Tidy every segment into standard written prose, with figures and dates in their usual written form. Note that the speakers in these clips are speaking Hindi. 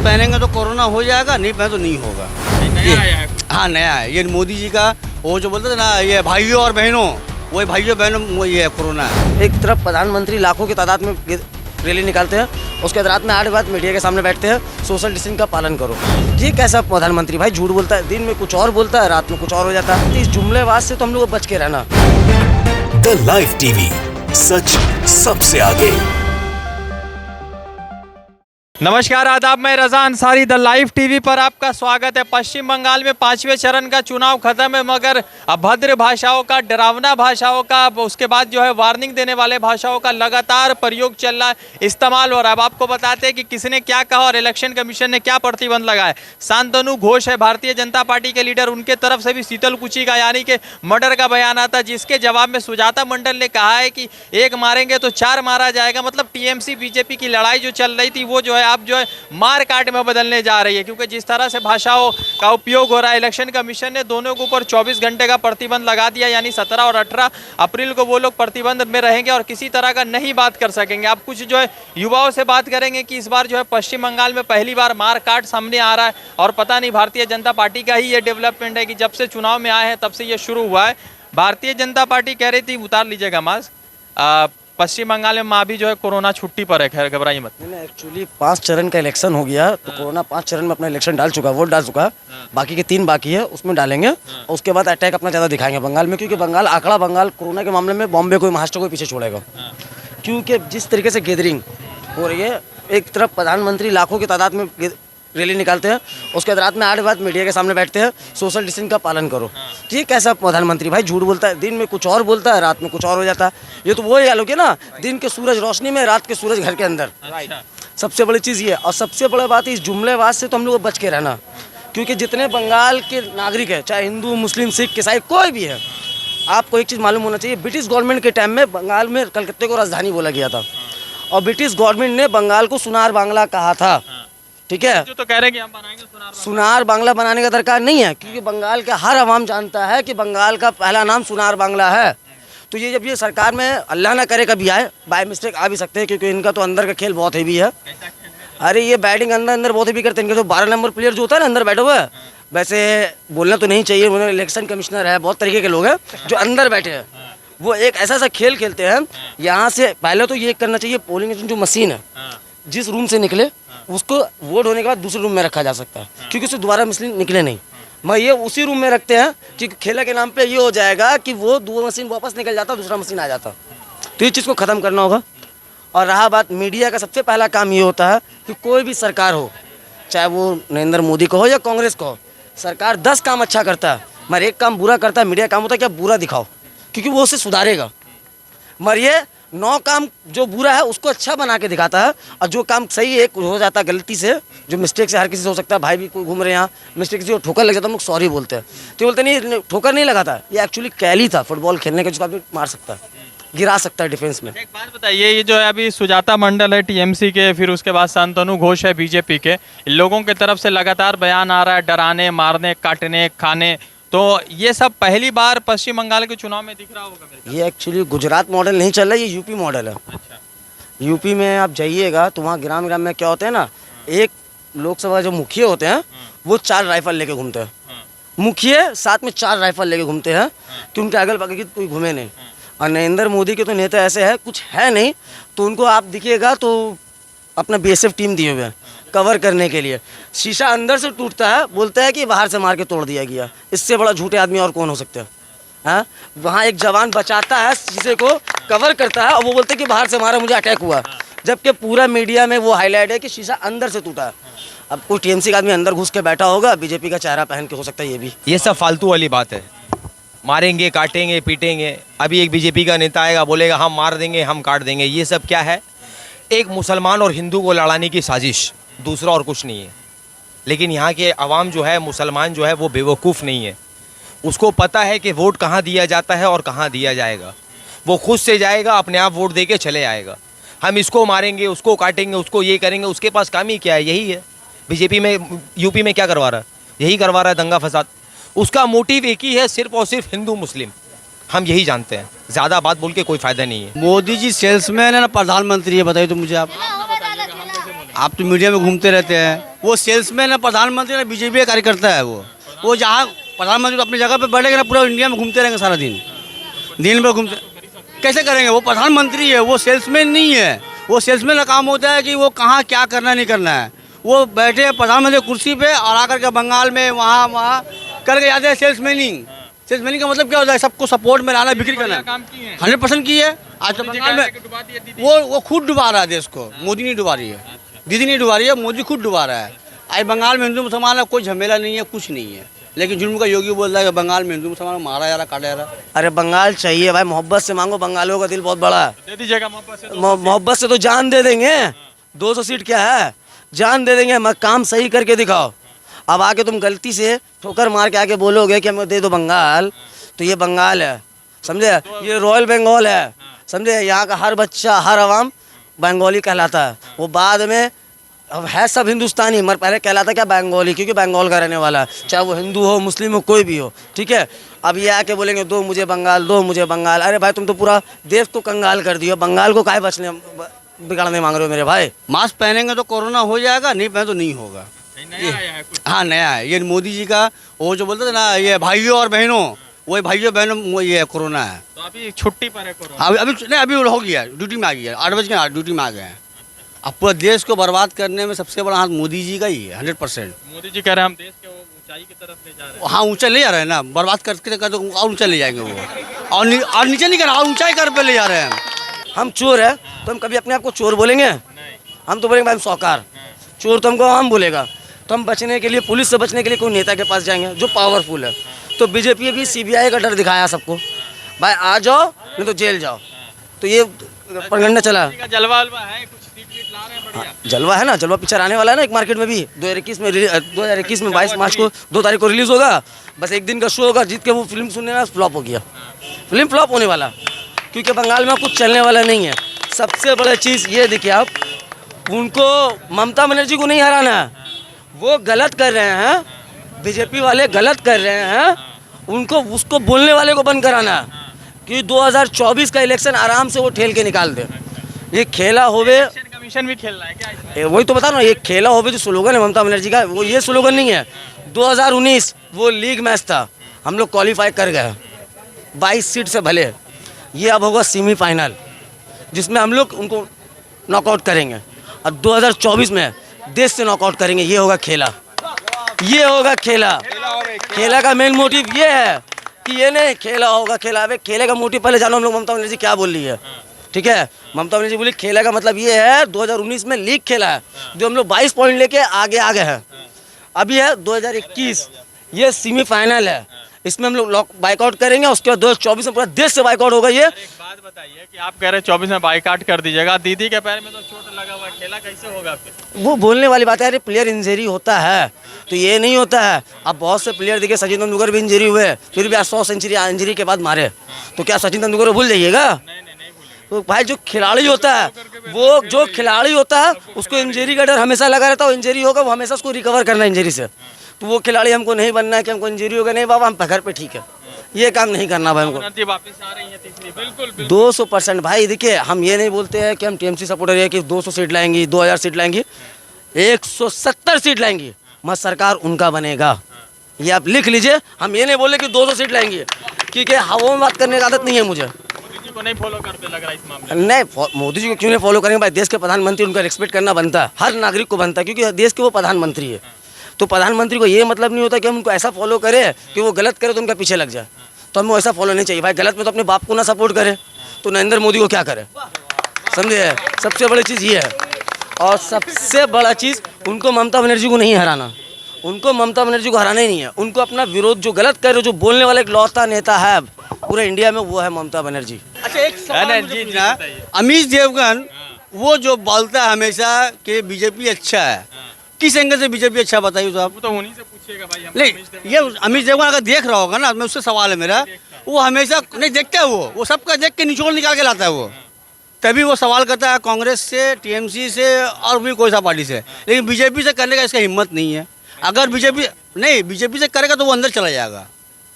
पहनेंगे तो कोरोना हो जाएगा, नहीं पहने तो नहीं होगा। नया आया है। हाँ नया है ये मोदी जी का, वो जो बोलते थे ना ये भाइयों और बहनों, वही भाइयों बहनों वो ये कोरोना है। एक तरफ प्रधानमंत्री लाखों की तादाद में रैली निकालते हैं, उसके बाद रात में 8 बजे मीडिया के सामने बैठते हैं, सोशल डिस्टेंस का पालन करो। ये कैसा प्रधानमंत्री भाई, झूठ बोलता है, दिन में कुछ और बोलता है, रात में कुछ और हो जाता है। इस जुमलेबाज से तो हम लोग को बच के रहना। द लाइव टीवी, सच सबसे आगे। नमस्कार, आदाब, मैं रजा अंसारी। द लाइव टीवी पर आपका स्वागत है। पश्चिम बंगाल में 5वें चरण का चुनाव खत्म है, मगर अभद्र भाषाओं का, डरावना भाषाओं का, उसके बाद जो है वार्निंग देने वाले भाषाओं का लगातार प्रयोग चल रहा है, इस्तेमाल हो रहा है। अब आपको बताते हैं कि किसने क्या कहा और इलेक्शन कमीशन ने क्या प्रतिबंध लगाया। शांतनु घोष है भारतीय जनता पार्टी के लीडर, उनके तरफ से भी शीतल कुची का यानी कि मर्डर का बयान आता, जिसके जवाब में सुजाता मंडल ने कहा है कि एक मारेंगे तो 4 मारा जाएगा। मतलब टीएमसी बीजेपी की लड़ाई जो चल रही थी वो जो है अब जो है मार काट में बदलने जा रही है, क्योंकि जिस तरह से भाषाओं का उपयोग हो रहा है। इलेक्शन कमीशन ने दोनों के ऊपर 24 घंटे का प्रतिबंध लगा दिया, यानी 17 और 18 अप्रैल को वो लोग प्रतिबंध में रहेंगे और किसी तरह का नहीं बात कर सकेंगे। अब कुछ जो है युवाओं से बात करेंगे कि इस बार जो है पश्चिम बंगाल में पहली बार मार काट सामने आ रहा है, और पता नहीं भारतीय जनता पार्टी का ही ये डेवलपमेंट है कि जब से चुनाव में आए हैं तब से ये शुरू हुआ है। भारतीय जनता पार्टी कह रही थी, उतार लीजिएगा मास्क, पश्चिम बंगाल में माँ भी जो है कोरोना छुट्टी पर है, खैर घबराइए मत। नहीं, एक्चुअली 5 चरण का इलेक्शन हो गया, तो कोरोना 5 चरण में अपना इलेक्शन डाल चुका, वोट डाल चुका। बाकी के 3 बाकी है, उसमें डालेंगे और उसके बाद अटैक अपना ज़्यादा दिखाएंगे बंगाल में, क्योंकि बंगाल कोरोना के मामले में बॉम्बे को, महाराष्ट्र को पीछे छोड़ेगा। क्योंकि जिस तरीके से गैदरिंग हो रही है, एक तरफ प्रधानमंत्री लाखों की तादाद में रैली निकालते हैं, उसके बाद रात में 8 बजे मीडिया के सामने बैठते हैं, सोशल डिस्टेंस का पालन करो। ये कैसा प्रधानमंत्री भाई, झूठ बोलता है, दिन में कुछ और बोलता है, रात में कुछ और हो जाता है। ये तो वही हाल हो गया ना, दिन के सूरज रोशनी में, रात के सूरज घर के अंदर। सबसे बड़ी चीज़ ये, और सबसे बड़ी बात इस जुमलेबाज से तो हम लोग को बच के रहना, क्योंकि जितने बंगाल के नागरिक है, चाहे हिंदू, मुस्लिम, सिख, ईसाई, कोई भी है, आपको एक चीज़ मालूम होना चाहिए, ब्रिटिश गवर्नमेंट के टाइम में बंगाल में कलकत्ते को राजधानी बोला गया था, और ब्रिटिश गवर्नमेंट ने बंगाल को सुनार बांग्ला कहा था। ठीक है, जो तो कह रहे हैं कि हम बनाएंगे सुनार बांग्ला बनाने का दरकार नहीं है, क्योंकि बंगाल का हर आवाम जानता है कि बंगाल का पहला नाम सुनार बांग्ला है। तो ये जब ये सरकार में, अल्लाह ना करे कभी आए, बाय मिस्टेक आ भी सकते हैं, क्योंकि इनका तो अंदर का खेल बहुत हेवी है। अरे ये बैटिंग अंदर बहुत हेवी करते हैं, इनके जो 12 नंबर प्लेयर जो होता है ना अंदर बैठे हुए, वैसे बोलना तो नहीं चाहिए, उन्होंने इलेक्शन कमिश्नर है, बहुत तरीके के लोग हैं जो अंदर बैठे हैं, वो एक ऐसा खेल खेलते हैं। यहाँ से पहले तो ये करना चाहिए, पोलिंग जो मशीन है, जिस रूम से निकले उसको वोट होने के बाद दूसरे रूम में रखा जा सकता है, क्योंकि उससे दोबारा मशीन निकले नहीं। मैं ये उसी रूम में रखते हैं, क्योंकि खेला के नाम पे ये हो जाएगा कि वो 2 मशीन वापस निकल जाता, दूसरा मशीन आ जाता। तो ये चीज़ को ख़त्म करना होगा। और रहा बात मीडिया का, सबसे पहला काम ये होता है कि कोई भी सरकार हो, चाहे वो नरेंद्र मोदी को हो या कांग्रेस को हो, सरकार 10 काम अच्छा करता है मगर एक काम बुरा करता है, मीडिया काम होता है क्या बुरा दिखाओ, क्योंकि वो उसे सुधारेगा। मगर ये 9 काम जो बुरा है उसको अच्छा बना के दिखाता है, और जो काम सही है हो जाता है गलती से, जो मिस्टेक से हर किसी से हो सकता है। भाई भी कोई घूम रहे हैं यहाँ, मिस्टेक से ठोकर लग जाता है, हम लोग सॉरी बोलते हैं, तो बोलते नहीं ठोकर नहीं लगाता, ये एक्चुअली कैली था फुटबॉल खेलने का, जिसको आदमी मार सकता है, गिरा सकता है डिफेंस में। एक बात बताइए, ये जो है अभी सुजाता मंडल है टीएमसी के, फिर उसके बाद शांतनु घोष है बीजेपी के, इन लोगों की तरफ से लगातार बयान आ रहा है डराने, मारने, काटने, खाने, तो ये सब पहली बार पश्चिम बंगाल के चुनाव में दिख रहा होगा मेरे ख्याल। ये एक्चुअली गुजरात मॉडल नहीं चल रहा है, ये यूपी मॉडल है। अच्छा। यूपी में आप जाइएगा तो वहाँ ग्राम में क्या होते हैं ना, एक लोकसभा जो मुखिया होते हैं वो 4 राइफल लेके घूमते हैं, मुखिया साथ में 4 राइफल लेके घूमते हैं, कि उनके अगल बगल की कोई घूमे नहीं। और नरेंद्र मोदी के तो नेता ऐसे है, कुछ है नहीं, तो उनको आप दिखिएगा तो अपना बीएसएफ टीम दिए हुए हैं कवर करने के लिए। शीशा अंदर से टूटता है, बोलता है कि बाहर से मार के तोड़ दिया गया, इससे बड़ा झूठे आदमी और कौन हो सकते हैं। हाँ, वहाँ एक जवान बचाता है, शीशे को कवर करता है, और वो बोलते हैं कि बाहर से मारा, मुझे अटैक हुआ, जबकि पूरा मीडिया में वो हाईलाइट है कि शीशा अंदर से टूटा है। अब कोई टीएमसी का आदमी अंदर घुस के बैठा होगा, बीजेपी का चेहरा पहन के हो सकता है ये भी। ये सब फालतू वाली बात है, मारेंगे, काटेंगे, पीटेंगे। अभी एक बीजेपी का नेता आएगा, बोलेगा हम मार देंगे, हम काट देंगे। ये सब क्या है? एक मुसलमान और हिंदू को लड़ाने की साजिश, दूसरा और कुछ नहीं है। लेकिन यहाँ के अवाम जो है, मुसलमान जो है, वो बेवकूफ़ नहीं है, उसको पता है कि वोट कहाँ दिया जाता है और कहाँ दिया जाएगा। वो खुद से जाएगा, अपने आप वोट दे के चले आएगा। हम इसको मारेंगे, उसको काटेंगे, उसको ये करेंगे, उसके पास काम ही क्या है? यही है। बीजेपी में, यूपी में क्या करवा रहा है? यही करवा रहा है, दंगा फसाद। उसका मोटिव एक ही है, सिर्फ और सिर्फ हिंदू मुस्लिम। हम यही जानते हैं, ज़्यादा बात बोल के कोई फ़ायदा नहीं है। मोदी जी सेल्समैन है ना प्रधानमंत्री है? बताइए तो मुझे आप तो मीडिया में घूमते रहते हैं, वो सेल्समैन है प्रधानमंत्री, ना बीजेपी का कार्यकर्ता है वो जहाँ प्रधानमंत्री तो अपनी जगह पे बैठेंगे ना, पूरा इंडिया में घूमते रहेंगे सारा दिन भर घूमते, कैसे करेंगे? वो प्रधानमंत्री है, वो सेल्समैन नहीं है। वो सेल्समैन का काम होता है कि वो कहाँ क्या करना नहीं करना है। वो बैठे हैं प्रधानमंत्री कुर्सी पे और आकर के बंगाल में वहाँ करके जाते हैं सेल्समैनिंग। सेल्समैनिंग का मतलब क्या होता है? सबको सपोर्ट में लाना, बिक्री करना। 100% की है। आज तो बंगाल में वो खुद डुबा रहा है देश को, मोदी नहीं डुबा रही है, दीदी नहीं डुबा रही है, मोदी खुद डुबा रहा है। आज बंगाल में हिंदू मुसलमान है, कोई झमेला नहीं है, कुछ नहीं है। लेकिन जुल्म का योगी बोल रहा है कि बंगाल में हिंदू मुसलमान मारा जा रहा, काटा जा रहा। अरे बंगाल चाहिए भाई, मोहब्बत से मांगो, बंगालियों का दिल बहुत बड़ा है। दे दीजिएगा मोहब्बत से। मोहब्बत से तो जान दे देंगे। 200 सीट क्या है, जान दे देंगे। मैं काम सही करके दिखाओ। अब आके तुम गलती से ठोकर मार के आके बोलोगे कि हमें दे दो बंगाल, तो ये बंगाल है, समझे? ये रॉयल बंगाल है, समझे? यहाँ का हर बच्चा, हर आवाम बंगाली कहलाता है। वो बाद में अब है सब हिंदुस्तानी, मगर पहले कहलाता क्या? बंगाली, क्योंकि बंगाल का रहने वाला है, चाहे वो हिंदू हो, मुस्लिम हो, कोई भी हो, ठीक है? अब ये आके बोलेंगे दो मुझे बंगाल, दो मुझे बंगाल। अरे भाई तुम तो पूरा देश को कंगाल कर दियो, बंगाल को काहे बिगाड़ने मांग रहे हो मेरे भाई? मास्क पहनेंगे तो कोरोना हो जाएगा, नहीं पहने तो नहीं होगा। नया आया है कुछ। हाँ नया है ये मोदी जी का। वो जो बोलते थे ना, ये भाइयों और बहनों, वही भाइयों बहनों वो ये कोरोना है। तो अभी छुट्टी पर है कोरोना। अभी हो गया, ड्यूटी में आ गया, 8 बज के ड्यूटी में आ गए हैं। अब पूरे देश को बर्बाद करने में सबसे बड़ा हाथ मोदी जी का ही है, 100%। मोदी जी कह रहे हैं हम देश के ऊंचाई की तरफ ले जा रहे हैं। हाँ ऊंचा ले जा रहे हैं ना, बर्बाद करके कर तो और ऊंचा ले जाएंगे वो, और नीचे नहीं कर रहा, ऊंचाई कर पे ले जा रहे हैं। हम चोर है तो हम कभी अपने आप को चोर बोलेंगे? हम तो बोलेंगे भाई हम साहूकार। चोर तो हमको हम बोलेगा। तो हम बचने के लिए, पुलिस से बचने के लिए कोई नेता के पास जाएंगे जो पावरफुल है। तो बीजेपी भी सीबीआई का डर दिखाया सबको, भाई आ जाओ नहीं तो जेल जाओ। तो ये प्रगंडा चला। जलवा है, कुछ सीट ला रहे हैं बढ़िया। जलवा है ना, जलवा पिक्चर आने वाला है ना एक मार्केट में भी 2021 में 22 मार्च को 2 तारीख को रिलीज होगा। बस एक दिन का शो होगा, जीत के वो फिल्म सुनने में फ्लॉप हो गया। फिल्म फ्लॉप होने वाला, क्योंकि बंगाल में कुछ चलने वाला नहीं है। सबसे बड़ा चीज़ ये देखिए आप, उनको ममता बनर्जी को नहीं हराना है। वो गलत कर रहे हैं, बीजेपी वाले गलत कर रहे हैं, उनको उसको बोलने वाले को बंद कराना है कि 2024 का इलेक्शन आराम से वो ठेल के निकाल दे। ये खेला होवे, कमीशन भी खेल रहा है क्या इसमें? वही तो बता रहा हूँ, ये खेला होवे जो स्लोगन है ममता बनर्जी का, वो ये स्लोगन नहीं है। 2019 वो लीग मैच था, हम लोग क्वालिफाई कर गए 22 सीट से भले। ये अब होगा सेमीफाइनल, जिसमें हम लोग उनको नॉकआउट करेंगे, और 2024 में देश से नॉकआउट करेंगे। ये होगा खेला, ये होगा खेला। खेला का मेन मोटिव ये है कि ये नहीं खेला होगा खेला। अबे खेले का मोटिव पहले जानो हम लोग ममता बनर्जी क्या बोल रही है, ठीक है? ममता बनर्जी बोली खेला का मतलब ये है 2019 में लीग खेला है, जो हम लोग 22 पॉइंट लेके आगे आ गए हैं। अभी है 2021, ये सेमीफाइनल है, इसमें हम लोग बाइकआउट करेंगे। उसके बाद 2024 में पूरा देश से बाइकआउट होगा। ये एक बात बताइए कि आप कह रहे हैं 24 में बाइकआउट कर दीजिएगा, दीदी के पैर में तो चोट लगा हुआ है, खेला कैसे होगा फिर? वो बोलने वाली बात है। अरे प्लेयर इंजरी होता है तो ये नहीं होता है। अब बहुत से प्लेयर देखिए, सचिन तेंदुलकर भी इंजरी हुए, फिर भी आज 100 सेंचुरी इंजरी के बाद मारे। तो क्या सचिन तेंदुलकर को भूल जाइएगा? तो भाई जो खिलाड़ी होता है, वो जो खिलाड़ी होता है उसको इंजरी का डर हमेशा लगा रहता है। इंजरी होगा वो हमेशा उसको रिकवर करना है इंजरी से। तो वो खिलाड़ी हमको नहीं बनना है कि हमको इंजरी होगा, नहीं बाबा हम घर पे ठीक है, ये काम नहीं करना भाई हमको। वापस आ रही है तीसरी, बिल्कुल 200% भाई। देखिए हम ये नहीं बोलते हैं कि हम टीएमसी सपोर्टर है कि 200 सीट लाएंगी, 2000 सीट लाएंगी, 170 सीट लाएंगी, मत सरकार उनका बनेगा। ये आप लिख लीजिए। हम ये नहीं बोले कि 200 सीट लाएंगी, क्योंकि हवा में बात करने की आदत नहीं है मुझे। मोदी जी को नहीं फॉलो करते लग रहा है इस मामले में। नहीं, मोदी जी को क्यों नहीं फॉलो करेंगे भाई? देश के प्रधानमंत्री, उनका रिस्पेक्ट करना बनता है, हर नागरिक को बनता है, क्योंकि देश के वो प्रधानमंत्री है। तो प्रधानमंत्री को ये मतलब नहीं होता कि हम उनको ऐसा फॉलो करें कि वो गलत करे तो उनका पीछे लग जाए। तो हमें ऐसा फॉलो नहीं चाहिए भाई। गलत में तो अपने बाप को ना सपोर्ट करे तो नरेंद्र मोदी को क्या करे, समझे? सबसे बड़ी चीज़ ये है। और सबसे बड़ा चीज़, उनको ममता बनर्जी को नहीं हराना। उनको ममता बनर्जी को हराना ही नहीं है। उनको अपना विरोध जो गलत कर रहे, जो बोलने वाला एक लौता नेता है पूरे इंडिया में, वो है ममता बनर्जी। अच्छा एक सवाल मुझे पूछना है, अमित देवगन वो जो बोलता है हमेशा कि बीजेपी अच्छा है, किस एंगल से बीजेपी अच्छा बताइए तो आप? वो तो उन्हीं से पूछिएगा भाई। नहीं ये अमित देवगन अगर देख रहा होगा ना, मैं उससे सवाल है मेरा, वो हमेशा नहीं देखता है, वो सबका देख के निचोड़ निकाल के लाता है वो। तभी वो सवाल करता है कांग्रेस से, टीएमसी से और भी कोई सा पार्टी से, लेकिन बीजेपी से करने का इसका हिम्मत नहीं है। अगर बीजेपी से करेगा तो वो अंदर चला जाएगा,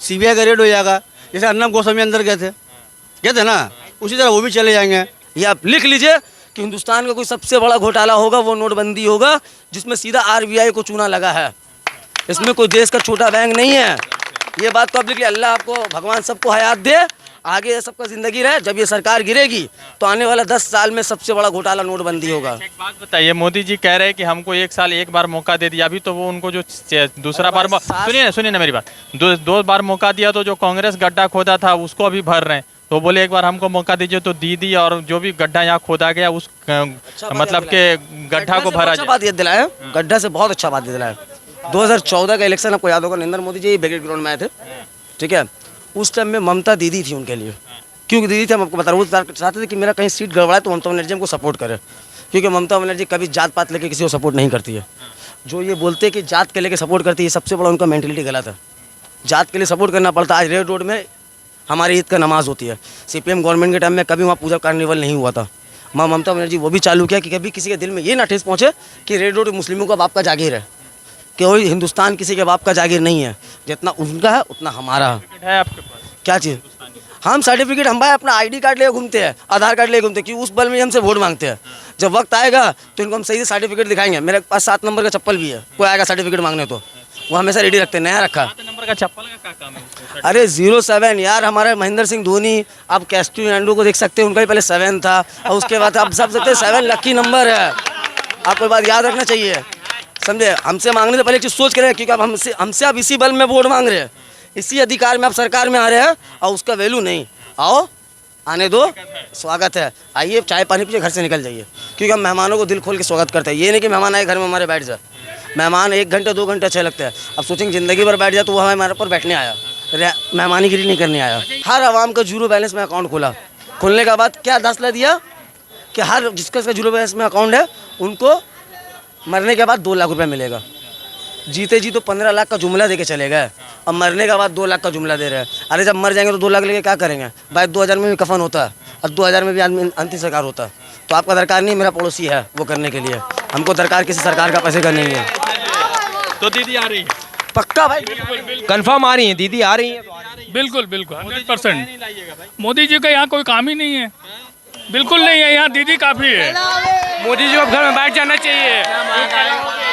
सीबीआई का रेड हो जाएगा। जैसे अर्नब गोस्वामी अंदर गए थे ना, उसी तरह वो भी चले जाएंगे। ये आप लिख लीजिए कि हिंदुस्तान का कोई सबसे बड़ा घोटाला होगा वो नोटबंदी होगा, जिसमें सीधा आरबीआई को चूना लगा है। इसमें कोई देश का छोटा बैंक नहीं है। ये बात पब्लिकली, अल्लाह आपको भगवान सबको हयात दे, आगे ये सबका ज़िंदगी रहे। जब ये सरकार गिरेगी तो आने वाला 10 साल में सबसे बड़ा घोटाला नोटबंदी होगा। एक बात बताइए, मोदी जी कह रहे हैं कि हमको 1 साल 1 बार मौका दे दिया, अभी तो वो उनको जो दूसरा बार सुनिए ना मेरी बात, 2 बार मौका दिया तो जो कांग्रेस गड्ढा खोदा था उसको अभी भर रहे हैं, तो बोले एक बार हमको मौका दीजिए तो दी और जो भी गड्ढा यहाँ खोदा गया उस मतलब के गड्ढा को भरा अच्छा बात याद दिलाया, गड्ढा से बहुत अच्छा बात दिलाया। 2014 का इलेक्शन आपको याद होगा, नरेंद्र मोदी जी बैरिकेड ग्राउंड में आए थे, ठीक है। उस टाइम में ममता दीदी थी उनके लिए, क्योंकि दीदी थी, हम आपको बता रहा हूँ, वो चाहते थे कि मेरा कहीं सीट गड़बड़ाए तो ममता बनर्जी हमको सपोर्ट करे, क्योंकि ममता बनर्जी कभी जात पात लेके किसी को सपोर्ट नहीं करती है। जो ये बोलते हैं कि जात के लेके सपोर्ट करती है, सबसे बड़ा उनका मेंटलिटी गलत है। जात के लिए सपोर्ट करना पड़ता है। आज रेड रोड में हमारी ईद का नमाज होती है, सीपीएम गवर्नमेंट के टाइम में कभी वहाँ पूजा कार्निवल नहीं हुआ था। माँ ममता बनर्जी वो भी चालू किया कि कभी किसी के दिल में ये ना ठेस पहुँचे कि रेड रोड मुस्लिमों का बाप का जागीर है, कि वही हिंदुस्तान किसी के बाप का जागीर नहीं है, जितना उनका है उतना हमारा है। आपके पास क्या चीज़? हम सर्टिफिकेट, हम भाई अपना आईडी कार्ड लेके घूमते हैं, आधार कार्ड लेके घूमते हैं, कि उस बल में हमसे वोट मांगते हैं। जब वक्त आएगा तो इनको हम सही से सर्टिफिकेट दिखाएंगे। मेरे पास 7 नंबर का चप्पल भी है, कोई आएगा सर्टिफिकेट मांगने तो वो हमेशा रेडी रखते हैं, नया रखा। 7 नंबर का चप्पल का क्या काम है? अरे 07 यार, हमारे महेंद्र सिंह धोनी, आप कैस्टियानो को देख सकते हैं, उनका भी पहले 7 था और उसके बाद आप सब सकते 7 लकी नंबर है। आपको बात याद रखना चाहिए, समझे। हमसे मांगने से पहले एक चीज़ सोच कर, क्योंकि आप हमसे आप इसी बल में वोट मांग रहे हैं, इसी अधिकार में आप सरकार में आ रहे हैं और उसका वैल्यू नहीं। आओ, आने दो, स्वागत है, आइए चाय पानी पीजिए, घर से निकल जाइए, क्योंकि हम मेहमानों को दिल खोल के स्वागत करते हैं। ये नहीं कि मेहमान आए घर में हमारे बैठ जाए, मेहमान 1 घंटे 2 घंटे अच्छे लगते हैं। अब सोचेंगे ज़िंदगी भर बैठ जाए तो वो हमारे पर बैठने आया, मेहमानीगिरी नहीं करने आया। हर आवाम का जीरो बैलेंस में अकाउंट खोला, खोलने के बाद क्या फैसला दिया कि हर जिसका जीरो बैलेंस में अकाउंट है उनको मरने के बाद 2 लाख रुपये मिलेगा। जीते जी तो 15 लाख का जुमला दे के चले गए, अब मरने के बाद 2 लाख का जुमला दे रहे हैं। अरे जब मर जाएंगे तो 2 लाख लेके क्या करेंगे भाई? 2000 में भी कफन होता है और 2000 में भी आदमी अंतिम संस्कार होता है। तो आपका दरकार नहीं, मेरा पड़ोसी है वो करने के लिए, हमको दरकार किसी सरकार का पैसे का नहीं है। तो दीदी आ रही है पक्का भाई, कंफर्म आ रही है दीदी, आ रही है। बिल्कुल 100%। मोदी जी का यहाँ कोई काम ही नहीं है, बिल्कुल नहीं है, यहाँ दीदी काफ़ी है। मोदी जी को घर में बैठ जाना चाहिए।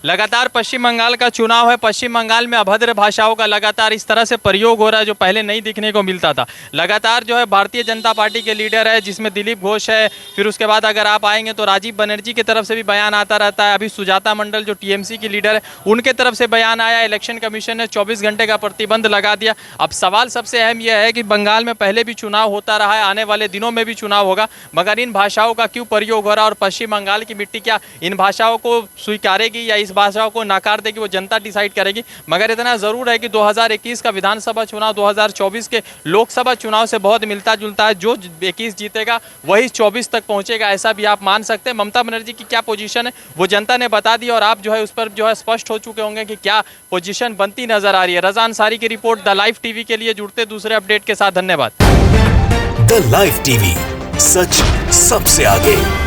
लगातार पश्चिम बंगाल का चुनाव है। पश्चिम बंगाल में अभद्र भाषाओं का लगातार इस तरह से प्रयोग हो रहा है जो पहले नहीं दिखने को मिलता था। लगातार जो है भारतीय जनता पार्टी के लीडर है जिसमें दिलीप घोष है, फिर उसके बाद अगर आप आएंगे तो राजीव बनर्जी की तरफ से भी बयान आता रहता है। अभी सुजाता मंडल जो टीएमसी की लीडर है उनके तरफ से बयान आया। इलेक्शन कमीशन ने 24 घंटे का प्रतिबंध लगा दिया। अब सवाल सबसे अहम यह है कि बंगाल में पहले भी चुनाव होता रहा है, आने वाले दिनों में भी चुनाव होगा, मगर इन भाषाओं का क्यों प्रयोग हो रहा है और पश्चिम बंगाल की मिट्टी क्या इन भाषाओं को स्वीकारेगी या इस भाषाओं को नकार देगी, वो जनता डिसाइड करेगी। मगर इतना ज़रूर है कि 2021 का विधानसभा चुनाव 2024 के लोकसभा चुनाव से बहुत मिलता जुलता है। जो 21 जीतेगा वही 24 तक पहुंचेगा, ऐसा भी आप मान सकते हैं। ममता बनर्जी की क्या पोजीशन है वो जनता ने बता दी और आप जो है उस पर जो है स्पष्ट हो चुके होंगे कि क्या पोजीशन बनती नजर आ रही है। रज़ा अंसारी की रिपोर्ट द लाइव टीवी के लिए। जुड़ते दूसरे अपडेट के साथ, धन्यवाद। द लाइव टीवी, सच सबसे आगे।